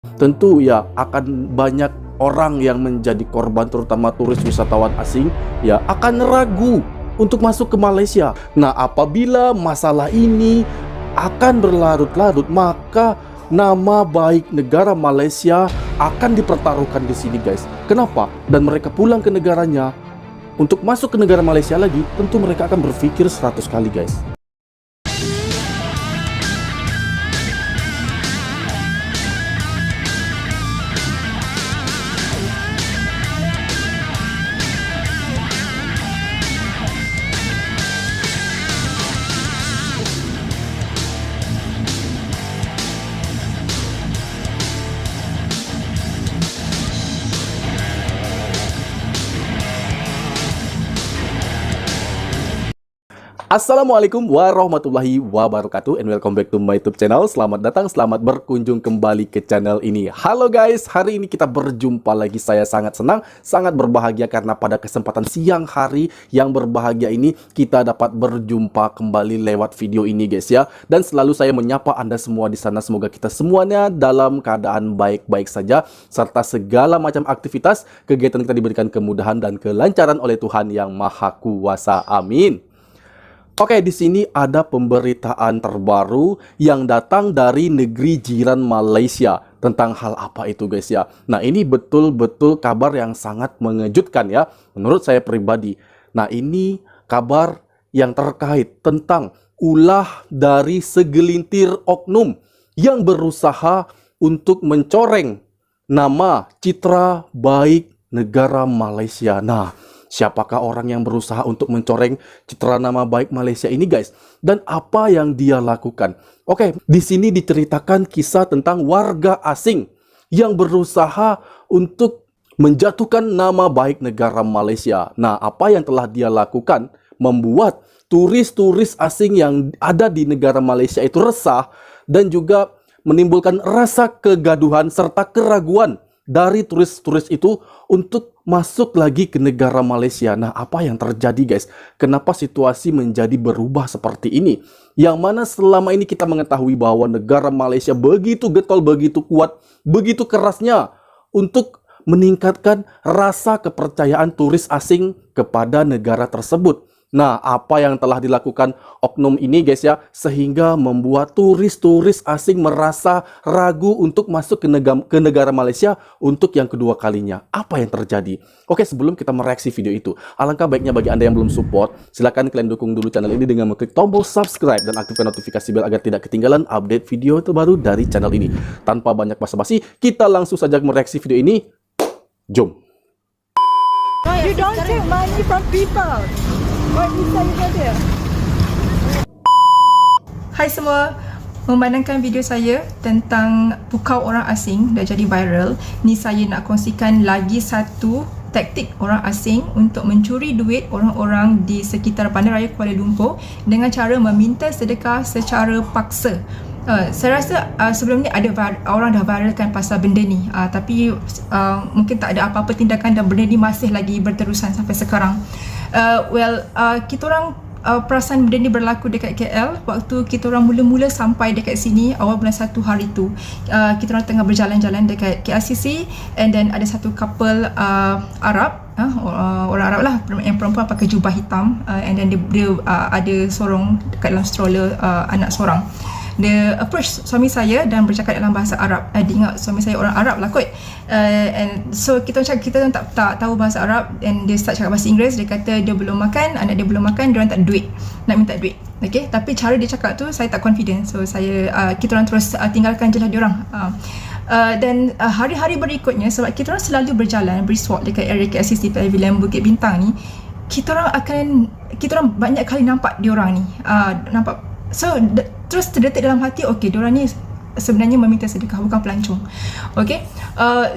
tentu ya akan banyak orang yang menjadi korban, terutama turis wisatawan asing ya akan ragu untuk masuk ke Malaysia. Nah, apabila masalah ini akan berlarut-larut, maka nama baik negara Malaysia akan dipertaruhkan di sini, guys. Kenapa? Dan mereka pulang ke negaranya untuk masuk ke negara Malaysia lagi, tentu mereka akan berpikir 100 kali, guys. Assalamualaikum warahmatullahi wabarakatuh, and welcome back to my YouTube channel. Selamat datang, selamat berkunjung kembali ke channel ini. Halo guys, hari ini kita berjumpa lagi. Saya sangat senang, sangat berbahagia karena pada kesempatan siang hari yang berbahagia ini kita dapat berjumpa kembali lewat video ini, guys ya. Dan selalu saya menyapa Anda semua di sana. Semoga kita semuanya dalam keadaan baik-baik saja, serta segala macam aktivitas kegiatan kita diberikan kemudahan dan kelancaran oleh Tuhan yang Maha Kuasa. Amin. Oke, di sini ada pemberitaan terbaru yang datang dari negeri jiran Malaysia. Tentang hal apa itu, guys ya? Nah, ini betul-betul kabar yang sangat mengejutkan ya, menurut saya pribadi. Nah, ini kabar yang terkait tentang ulah dari segelintir oknum yang berusaha untuk mencoreng nama citra baik negara Malaysia. Nah, siapakah orang yang berusaha untuk mencoreng citra nama baik Malaysia ini, guys? Dan apa yang dia lakukan? Oke, di sini diceritakan kisah tentang warga asing yang berusaha untuk menjatuhkan nama baik negara Malaysia. Nah, apa yang telah dia lakukan? Membuat turis-turis asing yang ada di negara Malaysia itu resah dan juga menimbulkan rasa kegaduhan serta keraguan dari turis-turis itu untuk masuk lagi ke negara Malaysia. Nah, apa yang terjadi, guys? Kenapa situasi menjadi berubah seperti ini? Yang mana selama ini kita mengetahui bahwa negara Malaysia begitu getol, begitu kuat, begitu kerasnya untuk meningkatkan rasa kepercayaan turis asing kepada negara tersebut. Nah, apa yang telah dilakukan oknum ini, guys ya, sehingga membuat turis-turis asing merasa ragu untuk masuk ke negara Malaysia untuk yang kedua kalinya. Apa yang terjadi? Oke, sebelum kita mereaksi video itu, alangkah baiknya bagi Anda yang belum support, silakan kalian dukung dulu channel ini dengan mengklik tombol subscribe dan aktifkan notifikasi bel agar tidak ketinggalan update video terbaru dari channel ini. Tanpa banyak basa-basi, kita langsung saja mereaksi video ini. Jom! You don't take money from people. What you say dia? Hai semua, memandangkan video saya tentang pukau orang asing dah jadi viral. Ni saya nak kongsikan lagi satu taktik orang asing untuk mencuri duit orang-orang di sekitar Bandaraya Kuala Lumpur dengan cara meminta sedekah secara paksa. Saya rasa sebelum ni ada orang dah viralkan pasal benda ni, tapi mungkin tak ada apa-apa tindakan dan benda ni masih lagi berterusan sampai sekarang. Kita orang perasan benda ni berlaku dekat KL waktu kita orang mula-mula sampai dekat sini awal bulan 1 hari tu. Kita orang tengah berjalan-jalan dekat KLCC, and then ada satu couple Arab, orang Arab lah, yang perempuan pakai jubah hitam, and then dia ada sorong dekat dalam stroller anak sorang. Dia approach suami saya dan bercakap dalam bahasa Arab. Dia ingat suami saya orang Arab lah kot. And so kita tak tahu bahasa Arab, and dia start cakap bahasa Inggeris. Dia kata dia belum makan, anak dia belum makan, dia orang tak ada duit, nak minta duit. Okay, tapi cara dia cakap tu saya tak confident. So kita orang terus tinggalkan je lah dia orang. Dan hari-hari berikutnya, sebab kita orang selalu berjalan berswap dekat area KLCC Pavilion Bukit Bintang ni, kita orang banyak kali nampak dia orang ni, nampak. So terus terdetik dalam hati, okay, diorang ni sebenarnya meminta sedekah, bukan pelancong. Okay,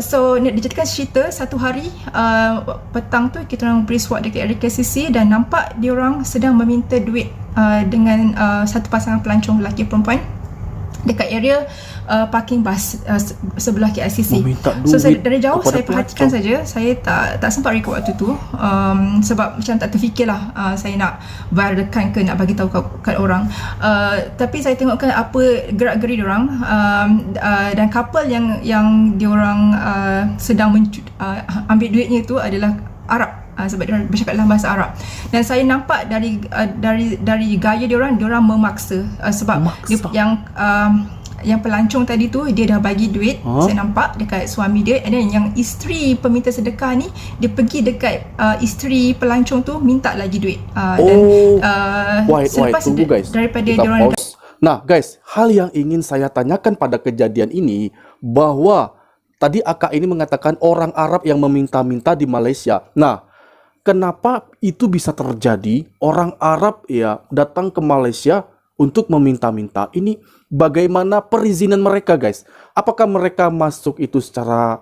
so diceritakan cerita satu hari petang tu kita orang beri swap dekat area KCC dan nampak diorang sedang meminta duit dengan satu pasangan pelancong lelaki perempuan. dekat area parking bus sebelah KLCC. Meminta So saya, duit dari jauh kepada saya perhatikan pelancong. saja. Saya tak sempat record waktu tu, sebab macam tak terfikirlah saya nak viralkan ke nak bagi tahu kat orang. Tapi saya tengokkan apa gerak-geri diorang, dan couple yang diorang sedang ambil duitnya tu adalah Arab. Sebab dia bercakap dalam bahasa Arab, dan saya nampak dari gaya diorang memaksa, sebab Memaksa? yang pelancong tadi tu dia dah bagi duit, saya nampak dekat suami dia, and then yang isteri peminta sedekah ni dia pergi dekat isteri pelancong tu minta lagi duit, dan selepas tunggu guys, daripada kita diorang pause. Nah guys, hal yang ingin saya tanyakan pada kejadian ini, bahwa tadi akak ini mengatakan orang Arab yang meminta-minta di Malaysia. Nah, kenapa itu bisa terjadi? Orang Arab ya datang ke Malaysia untuk meminta-minta. Ini bagaimana perizinan mereka guys? Apakah mereka masuk itu secara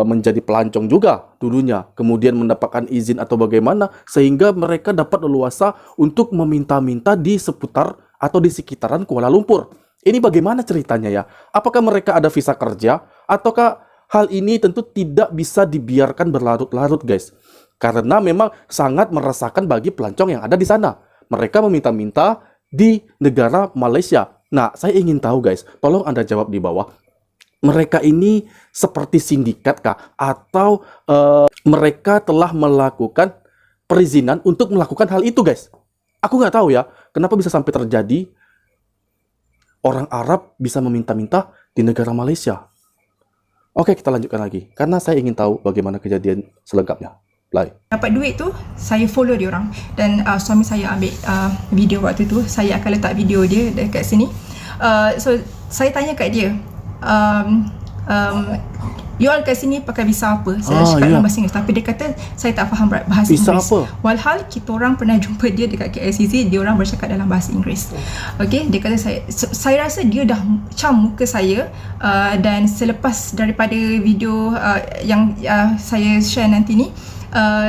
menjadi pelancong juga dulunya, kemudian mendapatkan izin atau bagaimana, sehingga mereka dapat leluasa untuk meminta-minta di seputar atau di sekitaran Kuala Lumpur? Ini bagaimana ceritanya ya? Apakah mereka ada visa kerja? Ataukah hal ini tentu tidak bisa dibiarkan berlarut-larut guys, karena memang sangat meresahkan bagi pelancong yang ada di sana. Mereka meminta-minta di negara Malaysia. Nah, saya ingin tahu guys, tolong Anda jawab di bawah. Mereka ini seperti sindikat kah? Atau mereka telah melakukan perizinan untuk melakukan hal itu guys? Aku nggak tahu ya, kenapa bisa sampai terjadi orang Arab bisa meminta-minta di negara Malaysia. Oke, kita lanjutkan lagi, karena saya ingin tahu bagaimana kejadian selengkapnya. Play. dapat duit tu, saya follow dia orang, dan suami saya ambil video waktu tu. Saya akan letak video dia dekat sini. So saya tanya kat dia, you all kat sini pakai visa apa? Saya cakap dalam bahasa Inggeris, tapi dia kata saya tak faham bahasa Visa Inggeris. apa? Walhal kita orang pernah jumpa dia dekat KLCC, dia orang bercakap dalam bahasa Inggeris. Okey, dia kata saya rasa dia dah cam muka saya, dan selepas daripada video yang saya share nanti ni,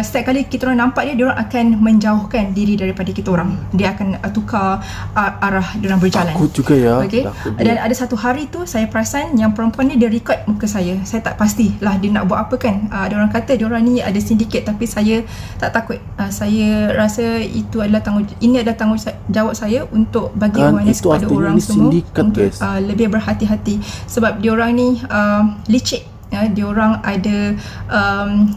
setiap kali kita orang nampak dia orang akan menjauhkan diri daripada kita orang. Dia akan tukar arah dia orang berjalan. Takut juga ya. Okay. Dan ada satu hari tu saya perasan yang perempuan ni dia record muka saya. Saya tak pastilah dia nak buat apa kan. Dia orang kata dia orang ni ada sindiket, tapi saya tak takut. Saya rasa ini adalah tanggungjawab saya untuk bagi Kan, awareness itu kepada artinya orang ini semua sindikat, untuk guys. lebih berhati-hati, sebab dia orang ni licik. Dia orang ada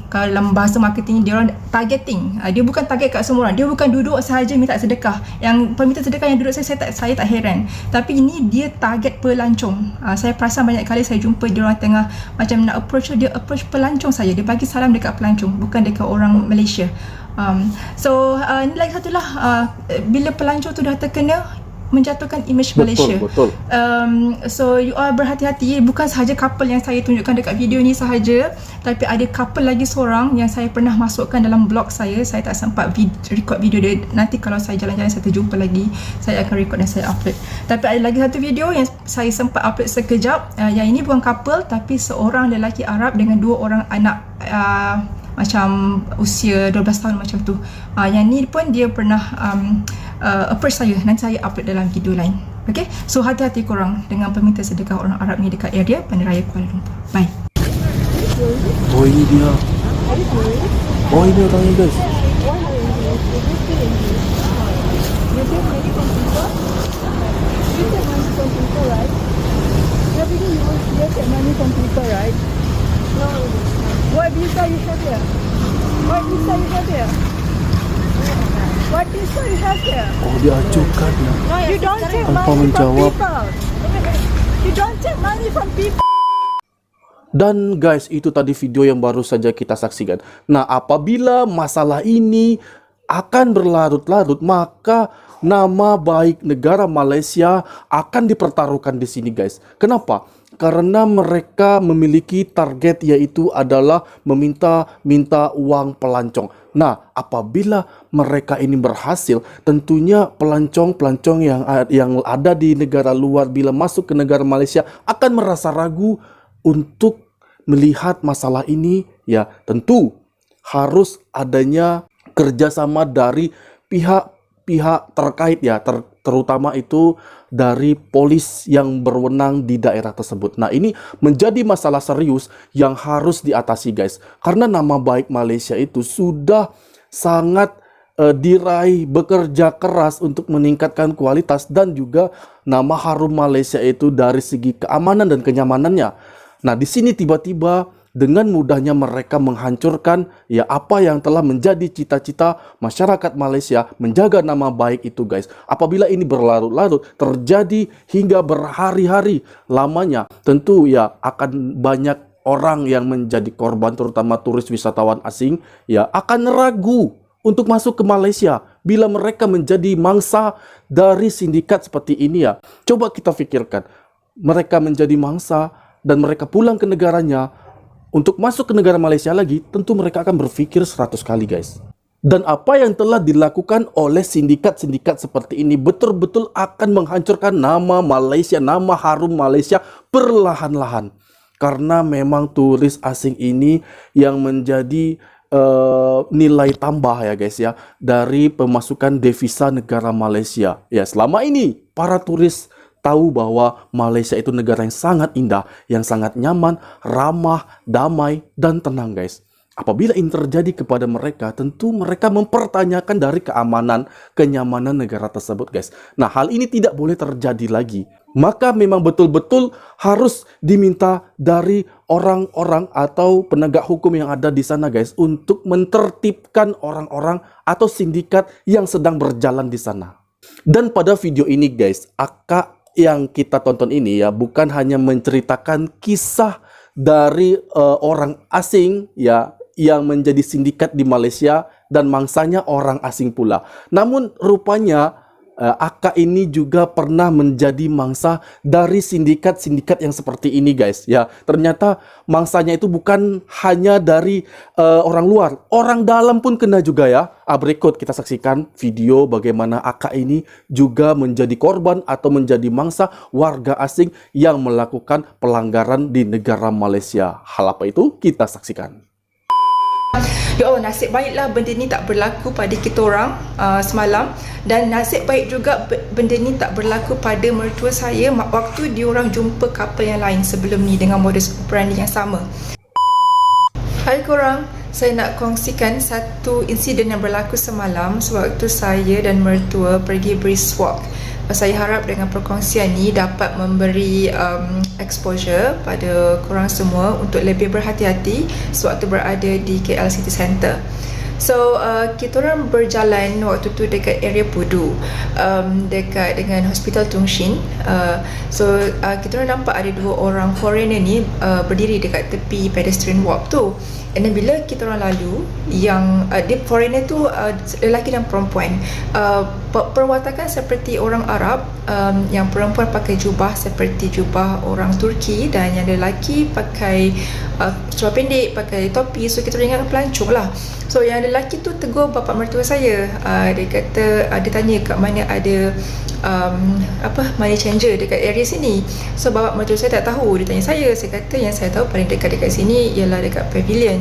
kalau dalam bahasa marketing dia orang targeting. Dia bukan target kat semua orang. Dia bukan duduk sahaja minta sedekah. Yang peminta sedekah yang duduk saya tak heran. Tapi ini dia target pelancong. Saya perasan banyak kali saya jumpa dia orang tengah macam nak approach, dia approach pelancong saya. Dia bagi salam dekat pelancong, bukan dekat orang Malaysia. So ni lagi satulah, bila pelancong tu dah terkena, menjatuhkan image Malaysia. Betul. So you all berhati-hati. Bukan sahaja couple yang saya tunjukkan dekat video ni sahaja, tapi ada couple lagi seorang yang saya pernah masukkan dalam blog saya. Saya tak sempat record video dia. Nanti kalau saya jalan-jalan, saya terjumpa lagi, saya akan record dan saya upload. Tapi ada lagi satu video yang saya sempat upload sekejap. Yang ini bukan couple, tapi seorang lelaki Arab dengan dua orang anak macam usia 12 tahun macam tu. Yang ni pun dia pernah approach saya. Nanti saya upload dalam video lain. Okay, so hati-hati korang dengan peminta sedekah orang Arab ni dekat area Bandaraya Kuala Lumpur. Bye. Oh, ini dia. Oh, ini orangnya guys. What visa you have here? What visa you have here? What visa you have here? Oh, dia acuhkan ya. You don't take Tanpa money from menjawab. people. You don't take money from people. Dan guys, itu tadi video yang baru saja kita saksikan. Nah, apabila masalah ini akan berlarut-larut, maka nama baik negara Malaysia akan dipertaruhkan di sini guys. Kenapa? Karena mereka memiliki target, yaitu adalah meminta uang pelancong. Nah, apabila mereka ini berhasil, tentunya pelancong-pelancong yang ada di negara luar bila masuk ke negara Malaysia akan merasa ragu untuk melihat masalah ini. Ya, tentu harus adanya kerjasama dari pihak terkait ya, terutama itu dari polis yang berwenang di daerah tersebut. Nah, ini menjadi masalah serius yang harus diatasi, guys. Karena nama baik Malaysia itu sudah sangat diraih bekerja keras untuk meningkatkan kualitas dan juga nama harum Malaysia itu dari segi keamanan dan kenyamanannya. Nah, di sini tiba-tiba dengan mudahnya mereka menghancurkan ya apa yang telah menjadi cita-cita masyarakat Malaysia menjaga nama baik itu, guys. Apabila ini berlarut-larut terjadi hingga berhari-hari lamanya, tentu ya akan banyak orang yang menjadi korban, terutama turis wisatawan asing ya akan ragu untuk masuk ke Malaysia bila mereka menjadi mangsa dari sindikat seperti ini ya. Coba kita pikirkan, mereka menjadi mangsa dan mereka pulang ke negaranya. Untuk masuk ke negara Malaysia lagi, tentu mereka akan berpikir 100 kali, guys. Dan apa yang telah dilakukan oleh sindikat-sindikat seperti ini betul-betul akan menghancurkan nama Malaysia, nama harum Malaysia perlahan-lahan. Karena memang turis asing ini yang menjadi nilai tambah ya, guys ya, dari pemasukan devisa negara Malaysia. Ya, selama ini para turis tahu bahwa Malaysia itu negara yang sangat indah, yang sangat nyaman, ramah, damai, dan tenang, guys. Apabila ini terjadi kepada mereka, tentu mereka mempertanyakan dari keamanan, kenyamanan negara tersebut, guys. Nah, hal ini tidak boleh terjadi lagi. Maka memang betul-betul harus diminta dari orang-orang atau penegak hukum yang ada di sana, guys, untuk mentertibkan orang-orang atau sindikat yang sedang berjalan di sana. Dan pada video ini, guys, Akak yang kita tonton ini ya bukan hanya menceritakan kisah dari orang asing ya yang menjadi sindikat di Malaysia dan mangsanya orang asing pula. Namun rupanya Akak ini juga pernah menjadi mangsa dari sindikat-sindikat yang seperti ini, guys. Ya, ternyata mangsanya itu bukan hanya dari orang luar, orang dalam pun kena juga ya. Berikut kita saksikan video bagaimana Akak ini juga menjadi korban atau menjadi mangsa warga asing yang melakukan pelanggaran di negara Malaysia. Hal apa itu? Kita saksikan. Ya Allah, nasib baiklah benda ni tak berlaku pada kita orang semalam. Dan nasib baik juga benda ni tak berlaku pada mertua saya waktu diorang jumpa couple yang lain sebelum ni dengan modus operandi yang sama. Hai korang, saya nak kongsikan satu insiden yang berlaku semalam sewaktu saya dan mertua pergi brisk walk. Saya harap dengan perkongsian ni dapat memberi exposure pada korang semua untuk lebih berhati-hati sewaktu berada di KL City Centre. So, kita orang berjalan waktu tu dekat area Pudu, dekat dengan Hospital Tung Shin. Kita orang nampak ada dua orang foreigner ni berdiri dekat tepi pedestrian walk tu. And then bila kita orang lalu, yang dia foreigner tu lelaki dan perempuan, perwatakan seperti orang Arab, yang perempuan pakai jubah seperti jubah orang Turki dan yang lelaki pakai seluar pendek, pakai topi. So kita orang ingat pelancong lah. So yang lelaki tu tegur bapa mertua saya. Dia kata, dia tanya kat mana ada money changer dekat area sini. So bapa mertua saya tak tahu. Dia tanya saya kata yang saya tahu paling dekat-dekat sini ialah dekat pavilion.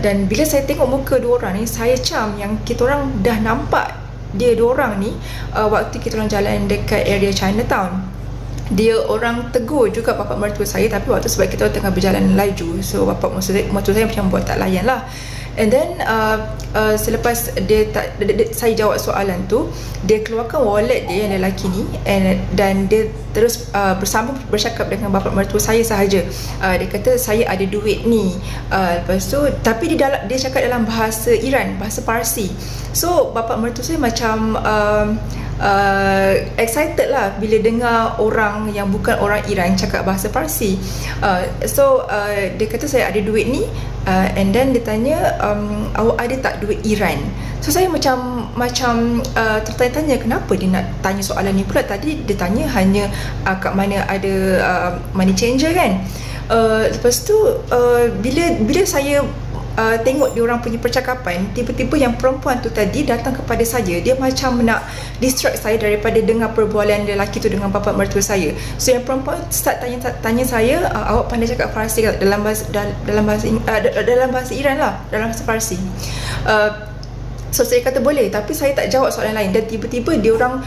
Dan bila saya tengok muka dua orang ni, saya cam yang kita orang dah nampak dia dua orang ni waktu kita orang jalan dekat area Chinatown. Dia orang tegur juga bapa mertua saya, tapi waktu sebab kita orang tengah berjalan laju, so bapa mertua saya macam buat tak layan lah. And then selepas saya jawab soalan tu, dia keluarkan wallet dia yang lelaki ni, dan dia terus bersambung bercakap dengan bapa mertua saya sahaja. Dia kata saya ada duit ni. Lepas tu tapi dia cakap dalam bahasa Iran, bahasa Parsi. So bapa mertua saya macam excited lah bila dengar orang yang bukan orang Iran cakap bahasa Parsi. Dia kata saya ada duit ni, and then dia tanya, awak ada tak duit Iran? So saya macam tertanya-tanya kenapa dia nak tanya soalan ni pula. Tadi dia tanya hanya kat mana ada money changer kan. Lepas tu bila saya tengok dia orang punya percakapan, tiba-tiba yang perempuan tu tadi datang kepada saya. Dia macam nak distract saya daripada dengar perbualan lelaki tu dengan bapa mertua saya. So yang perempuan start tanya saya, awak pandai cakap Farsi dalam bahasa Iran lah, dalam bahasa Farsi. So saya kata boleh, tapi saya tak jawab soalan lain. Dan tiba-tiba diorang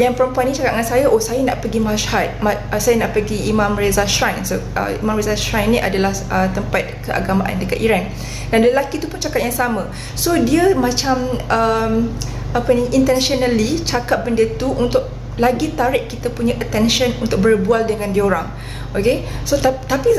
yang perempuan ni cakap dengan saya, oh saya nak pergi Mashhad, saya nak pergi Imam Reza Shrine. So Imam Reza Shrine ni adalah tempat keagamaan dekat Iran. Dan lelaki tu pun cakap yang sama. So dia macam intentionally cakap benda tu untuk lagi tarik kita punya attention untuk berbual dengan diorang. Okay, so tapi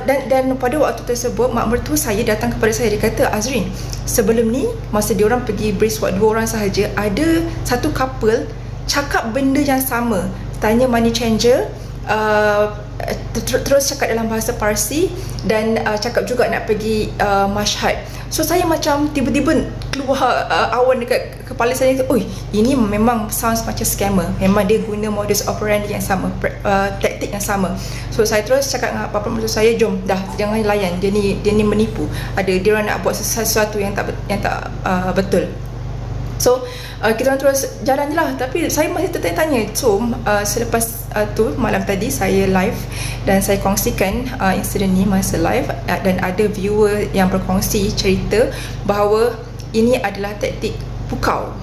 dan pada waktu tersebut mak mertua saya datang kepada saya, dia kata, Azrin, sebelum ni masa diorang pergi brisk walk 2 orang sahaja, ada satu couple cakap benda yang sama, tanya money changer, terus cakap dalam bahasa Parsi, dan cakap juga nak pergi Mashhad. So saya macam tiba-tiba keluar awan dekat kepala saya, oi, ini memang sounds macam scammer. Memang dia guna modus operandi yang sama, taktik yang sama. So saya terus cakap dengan bapa mertua saya, jom dah, jangan layan, dia ni menipu. Dia orang nak buat sesuatu yang tak betul. So kita orang terus jalan je lah. Tapi saya masih tertanya-tanya. So selepas tu malam tadi saya live dan saya kongsikan insiden ni masa live, dan ada viewer yang berkongsi cerita bahawa ini adalah taktik pukau.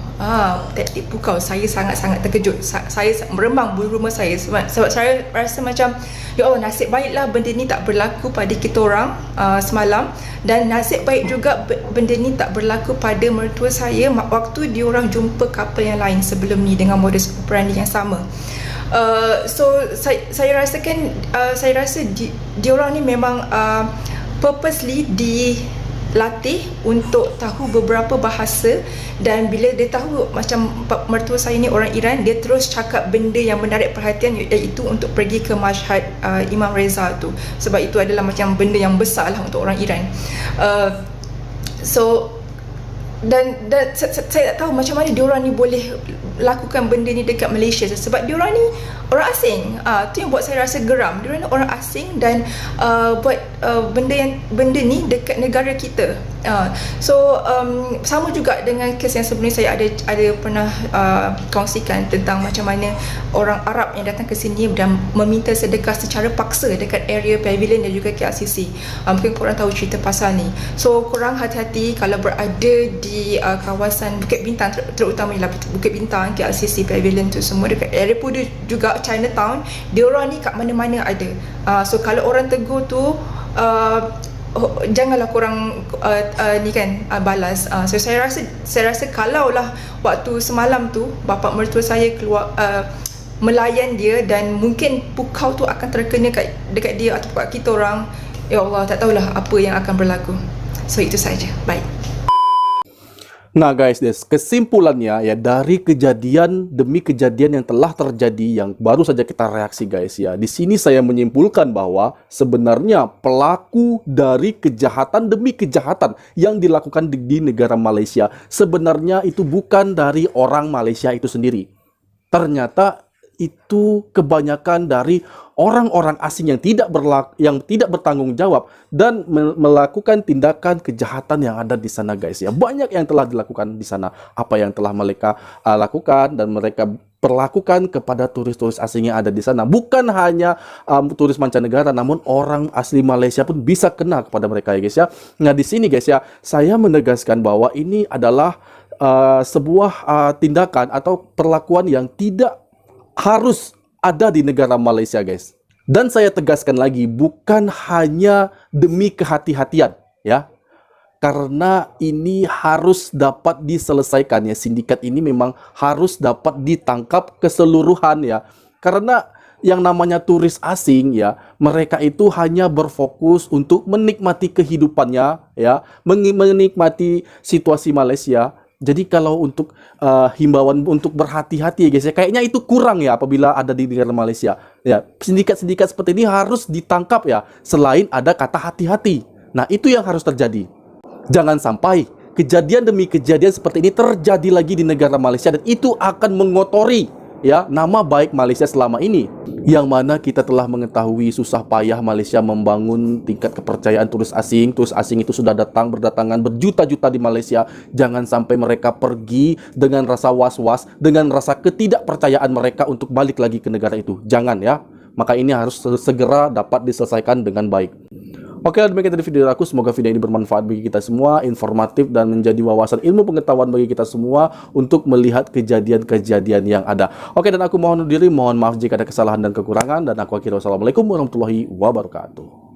Taktik pukau. Saya sangat-sangat terkejut. Saya meremang bulu rumah saya sebab saya rasa macam, ya Allah, nasib baiklah benda ni tak berlaku pada kita orang semalam, dan nasib baik juga benda ni tak berlaku pada mertua saya waktu diorang jumpa couple yang lain sebelum ni dengan modus operandi yang sama. So saya rasakan, saya rasa diorang ni memang purposely dilatih untuk tahu beberapa bahasa, dan bila dia tahu macam mertua saya ni orang Iran, dia terus cakap benda yang menarik perhatian, iaitu untuk pergi ke Mashhad Imam Reza tu, sebab itu adalah macam benda yang besar lah untuk orang Iran. Dan saya tak tahu macam mana diorang ni boleh lakukan benda ni dekat Malaysia, sebab diorang ni orang asing. Tu yang buat saya rasa geram. Diorang ni orang asing dan buat benda ni dekat negara kita. Sama juga dengan kes yang sebelum ni saya ada pernah kongsikan tentang macam mana orang Arab yang datang ke sini dan meminta sedekah secara paksa dekat area Pavilion dan juga KLCC. Mungkin korang tahu cerita pasal ni. So korang hati-hati kalau berada di kawasan Bukit Bintang, terutamanya Bukit Bintang, KLCC, Pavilion tu semua, dekat area Pudu juga, Chinatown, diorang ni kat mana-mana ada. So kalau orang tegur tu, janganlah korang balas. So saya rasa kalaulah waktu semalam tu bapa mertua saya keluar melayan dia, dan mungkin pukau tu akan terkena dekat dia atau kat kita orang, ya Allah, tak tahulah apa yang akan berlaku. So itu saja. Baik. Nah guys, kesimpulannya ya, dari kejadian demi kejadian yang telah terjadi yang baru saja kita reaksi guys ya, di sini saya menyimpulkan bahwa sebenarnya pelaku dari kejahatan demi kejahatan yang dilakukan di negara Malaysia sebenarnya itu bukan dari orang Malaysia itu sendiri. Ternyata itu kebanyakan dari orang-orang asing yang tidak bertanggung jawab dan melakukan tindakan kejahatan yang ada di sana guys ya. Banyak yang telah dilakukan di sana, apa yang telah mereka lakukan dan mereka perlakukan kepada turis-turis asing yang ada di sana. Bukan hanya turis mancanegara, namun orang asli Malaysia pun bisa kena kepada mereka ya guys ya. Nah di sini guys ya, saya menegaskan bahwa ini adalah sebuah tindakan atau perlakuan yang tidak harus ada di negara Malaysia guys. Dan saya tegaskan lagi, bukan hanya demi kehati-hatian ya, karena ini harus dapat diselesaikan ya. Sindikat ini memang harus dapat ditangkap keseluruhan ya, karena yang namanya turis asing ya, mereka itu hanya berfokus untuk menikmati kehidupannya ya, menikmati situasi Malaysia. Jadi kalau untuk himbauan untuk berhati-hati ya guys ya, kayaknya itu kurang ya apabila ada di negara Malaysia. Ya, sindikat-sindikat seperti ini harus ditangkap ya, selain ada kata hati-hati. Nah, itu yang harus terjadi. Jangan sampai kejadian demi kejadian seperti ini terjadi lagi di negara Malaysia, dan itu akan mengotori ya nama baik Malaysia selama ini, yang mana kita telah mengetahui susah payah Malaysia membangun tingkat kepercayaan turis asing. Turis asing itu sudah berdatangan berjuta-juta di Malaysia. Jangan sampai mereka pergi dengan rasa was-was, dengan rasa ketidakpercayaan mereka untuk balik lagi ke negara itu. Jangan ya. Maka ini harus segera dapat diselesaikan dengan baik. Oke, demikian tadi video aku. Semoga video ini bermanfaat bagi kita semua, informatif dan menjadi wawasan ilmu pengetahuan bagi kita semua untuk melihat kejadian-kejadian yang ada. Oke, dan aku mohon undur diri, mohon maaf jika ada kesalahan dan kekurangan, dan aku akhiri wassalamualaikum warahmatullahi wabarakatuh.